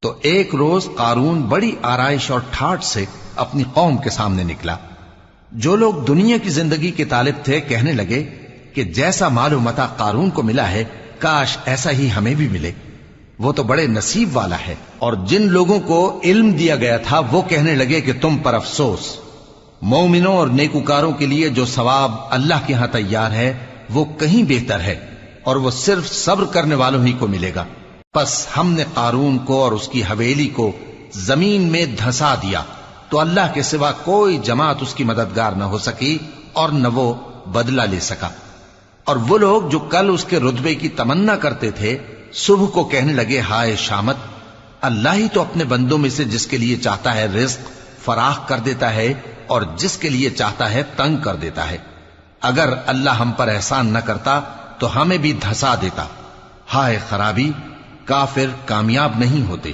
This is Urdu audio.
تو ایک روز قارون بڑی آرائش اور ٹھاٹ سے اپنی قوم کے سامنے نکلا۔ جو لوگ دنیا کی زندگی کے طالب تھے کہنے لگے کہ جیسا مال و متاع قارون کو ملا ہے کاش ایسا ہی ہمیں بھی ملے، وہ تو بڑے نصیب والا ہے۔ اور جن لوگوں کو علم دیا گیا تھا وہ کہنے لگے کہ تم پر افسوس، مومنوں اور نیکوکاروں کے لیے جو ثواب اللہ کے ہاں تیار ہے وہ کہیں بہتر ہے، اور وہ صرف صبر کرنے والوں ہی کو ملے گا۔ پس ہم نے قارون کو اور اس کی حویلی کو زمین میں دھسا دیا تو اللہ کے سوا کوئی جماعت اس کی مددگار نہ ہو سکی اور نہ وہ بدلہ لے سکا۔ اور وہ لوگ جو کل اس کے رتبے کی تمنا کرتے تھے صبح کو کہنے لگے ہائے شامت، اللہ ہی تو اپنے بندوں میں سے جس کے لیے چاہتا ہے رزق فراخ کر دیتا ہے اور جس کے لیے چاہتا ہے تنگ کر دیتا ہے۔ اگر اللہ ہم پر احسان نہ کرتا تو ہمیں بھی دھسا دیتا۔ ہائے خرابی، کافر کامیاب نہیں ہوتے۔